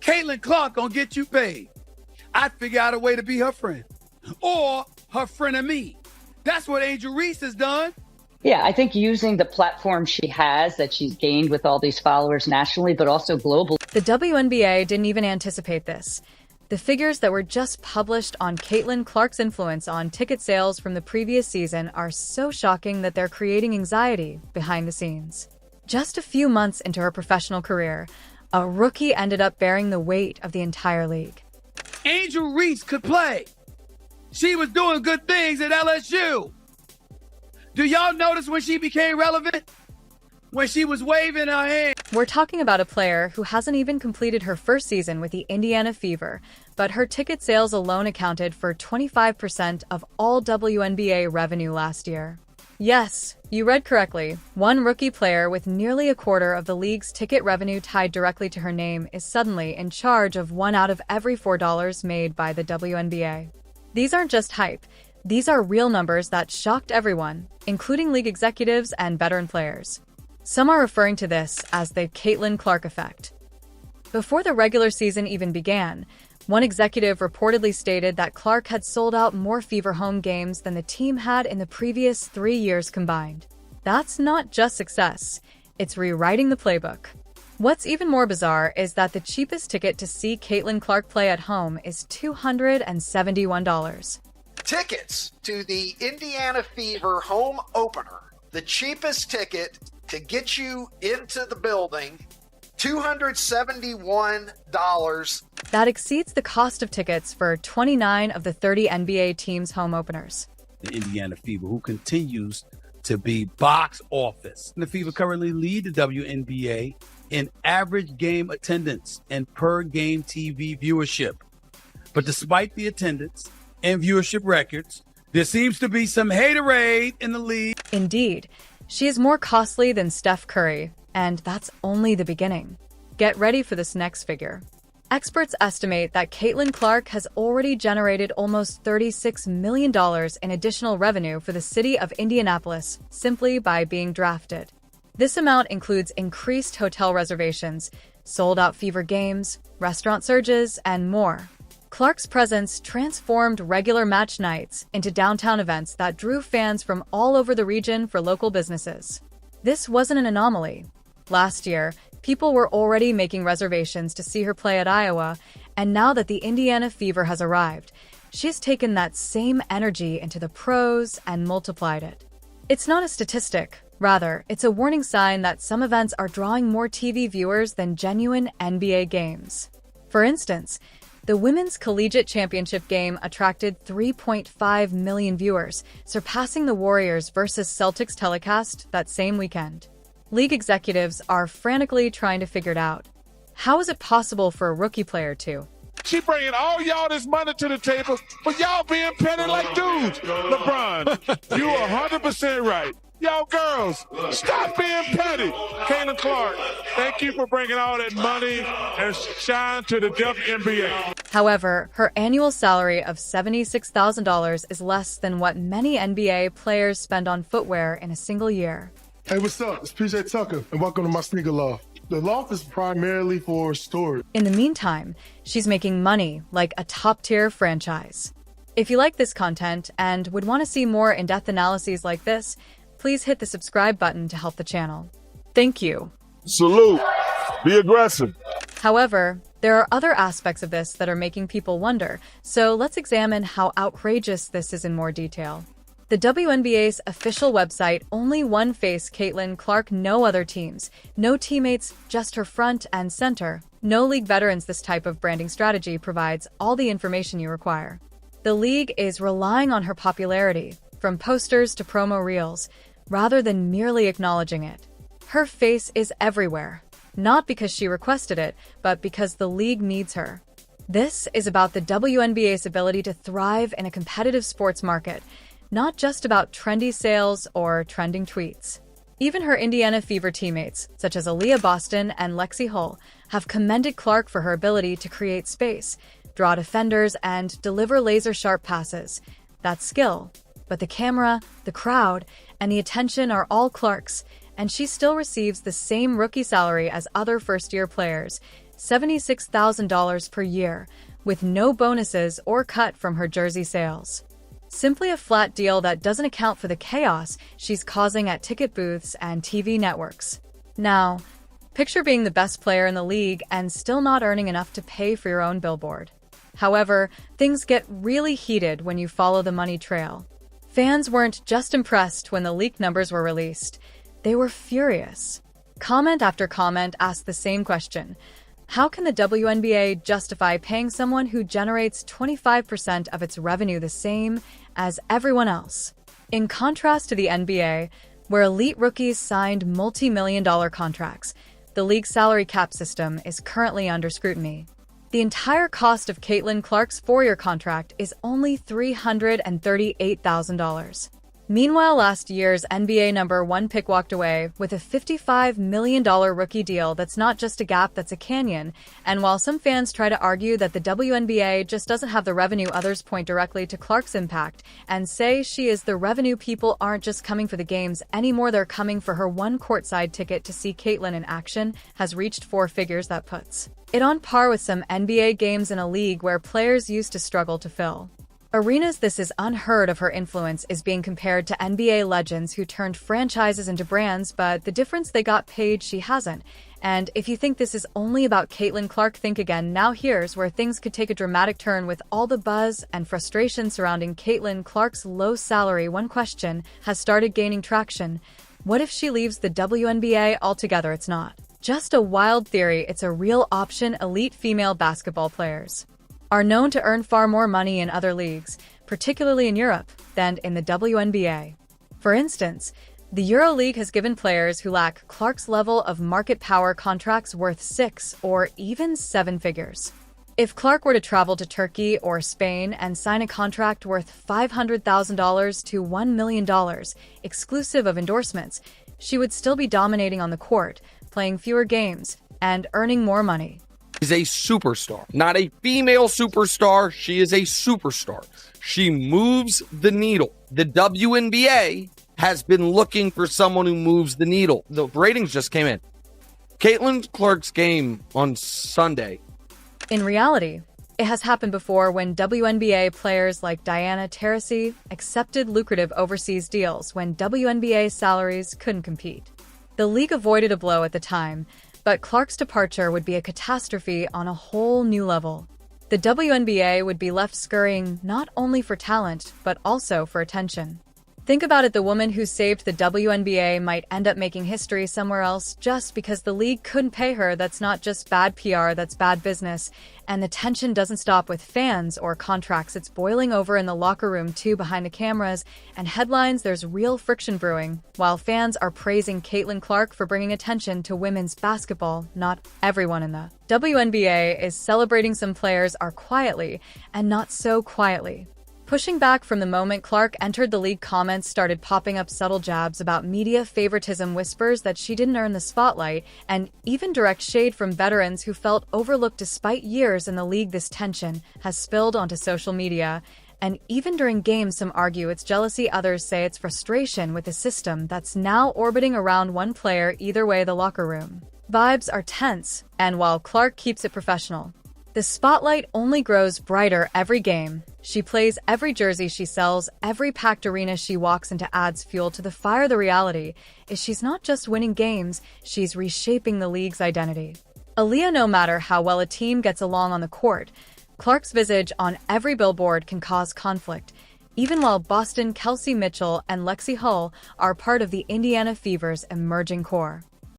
Caitlin Clark gonna get you paid. I'd figure out a way to be her friend. Or her friend of me. That's what Angel Reese has done. Yeah, I think using the platform she has that she's gained with all these followers nationally, but also globally. The WNBA didn't even anticipate this. The figures that were just published on Caitlin Clark's influence on ticket sales from the previous season are so shocking that they're creating anxiety behind the scenes. Just a few months into her professional career, a rookie ended up bearing the weight of the entire league. Angel Reese could play. She was doing good things at LSU. Do y'all notice when she became relevant? When she was waving her hand. We're talking about a player who hasn't even completed her first season with the Indiana Fever, but her ticket sales alone accounted for 25% of all WNBA revenue last year. Yes, you read correctly. One rookie player with nearly a quarter of the league's ticket revenue tied directly to her name is suddenly in charge of $1 out of every $4 made by the WNBA. These aren't just hype. These are real numbers that shocked everyone, including league executives and veteran players. Some are referring to this as the Caitlin Clark effect. Before the regular season even began, one executive reportedly stated that Clark had sold out more Fever home games than the team had in the previous 3 years combined. That's not just success, it's rewriting the playbook. What's even more bizarre is that the cheapest ticket to see Caitlin Clark play at home is $271. Tickets to the Indiana Fever home opener, the cheapest ticket to get you into the building, $271. That exceeds the cost of tickets for 29 of the 30 NBA teams' home openers. The Indiana Fever, who continues to be box office. The Fever currently lead the WNBA in average game attendance and per game TV viewership. But despite the attendance and viewership records, there seems to be some haterade in the league. Indeed, she is more costly than Steph Curry, and that's only the beginning. Get ready for this next figure. Experts estimate that Caitlin Clark has already generated almost $36 million in additional revenue for the city of Indianapolis simply by being drafted. This amount includes increased hotel reservations, sold-out Fever games, restaurant surges, and more. Clark's presence transformed regular match nights into downtown events that drew fans from all over the region for local businesses. This wasn't an anomaly. Last year, people were already making reservations to see her play at Iowa, and now that the Indiana Fever has arrived, she's taken that same energy into the pros and multiplied it. It's not a statistic. Rather, it's a warning sign that some events are drawing more TV viewers than genuine NBA games. For instance, the Women's Collegiate Championship game attracted 3.5 million viewers, surpassing the Warriors vs. Celtics telecast that same weekend. League executives are frantically trying to figure it out. How is it possible for a rookie player to? She bringing all y'all this money to the table, but y'all being petty like dudes. LeBron, you 100% right. Y'all girls, stop being petty. Caitlin Clark, thank you for bringing all that money and shine to the WNBA. However, her annual salary of $76,000 is less than what many NBA players spend on footwear in a single year. Hey, what's up? It's PJ Tucker, and welcome to my sneaker loft. The loft is primarily for storage. In the meantime, she's making money like a top-tier franchise. If you like this content and would want to see more in-depth analyses like this, please hit the subscribe button to help the channel. Thank you. Salute. Be aggressive. However, there are other aspects of this that are making people wonder, so let's examine how outrageous this is in more detail. The WNBA's official website only one face Caitlin Clark, no other teams, no teammates, just her front and center. No league veterans. This type of branding strategy provides all the information you require. The league is relying on her popularity, from posters to promo reels, rather than merely acknowledging it. Her face is everywhere, not because she requested it, but because the league needs her. This is about the WNBA's ability to thrive in a competitive sports market, not just about trendy sales or trending tweets. Even her Indiana Fever teammates, such as Aaliyah Boston and Lexi Hull, have commended Clark for her ability to create space, draw defenders, and deliver laser-sharp passes. That's skill. But the camera, the crowd, and the attention are all Clark's, and she still receives the same rookie salary as other first-year players, $76,000 per year, with no bonuses or cut from her jersey sales. Simply a flat deal that doesn't account for the chaos she's causing at ticket booths and TV networks. Now, picture being the best player in the league and still not earning enough to pay for your own billboard. However, things get really heated when you follow the money trail. Fans weren't just impressed when the leaked numbers were released. They were furious. Comment after comment asked the same question. How can the WNBA justify paying someone who generates 25% of its revenue the same as everyone else? In contrast to the NBA, where elite rookies signed multi-million-dollar contracts, the league's salary cap system is currently under scrutiny. The entire cost of Caitlin Clark's 4-year contract is only $338,000. Meanwhile, last year's NBA number 1 pick walked away with a $55 million rookie deal that's not just a gap, that's a canyon. And while some fans try to argue that the WNBA just doesn't have the revenue, others point directly to Clark's impact and say she is the revenue. People aren't just coming for the games anymore, they're coming for her. One courtside ticket to see Caitlin in action has reached 4 figures. That puts it on par with some NBA games in a league where players used to struggle to fill arenas. This is unheard of. Her influence is being compared to NBA legends who turned franchises into brands, but the difference, they got paid, she hasn't. And if you think this is only about Caitlin Clark, think again. Now here's where things could take a dramatic turn. With all the buzz and frustration surrounding Caitlin Clark's low salary, one question has started gaining traction. What if she leaves the WNBA altogether? It's not just a wild theory, it's a real option. Elite female basketball players are known to earn far more money in other leagues, particularly in Europe, than in the WNBA. For instance, the EuroLeague has given players who lack Clark's level of market power contracts worth 6 or even 7 figures. If Clark were to travel to Turkey or Spain and sign a contract worth $500,000 to $1 million, exclusive of endorsements, she would still be dominating on the court, playing fewer games, and earning more money. Is a superstar, not a female superstar. She is a superstar. She moves the needle. The WNBA has been looking for someone who moves the needle. The ratings just came in. Caitlin Clark's game on Sunday. In reality, it has happened before when WNBA players like Diana Taurasi accepted lucrative overseas deals when WNBA salaries couldn't compete. The league avoided a blow at the time, but Clark's departure would be a catastrophe on a whole new level. The WNBA would be left scurrying not only for talent, but also for attention. Think about it, the woman who saved the WNBA might end up making history somewhere else just because the league couldn't pay her. That's not just bad PR, that's bad business. And the tension doesn't stop with fans or contracts. It's boiling over in the locker room too, behind the cameras and headlines. There's real friction brewing. While fans are praising Caitlin Clark for bringing attention to women's basketball, not everyone in the WNBA is celebrating. Some players are quietly and not so quietly pushing back. From the moment Clark entered the league, comments started popping up, subtle jabs about media favoritism, whispers that she didn't earn the spotlight, and even direct shade from veterans who felt overlooked despite years in the league. This tension has spilled onto social media, and even during games, some argue it's jealousy, others say it's frustration with a system that's now orbiting around one player. Either way, the locker room vibes are tense, and while Clark keeps it professional, the spotlight only grows brighter every game she plays, every jersey she sells, every packed arena she walks into adds fuel to the fire. The reality is she's not just winning games, she's reshaping the league's identity. Aaliyah, no matter how well a team gets along on the court, Clark's visage on every billboard can cause conflict. Even while Boston, Kelsey Mitchell, and Lexi Hull are part of the Indiana Fever's emerging core.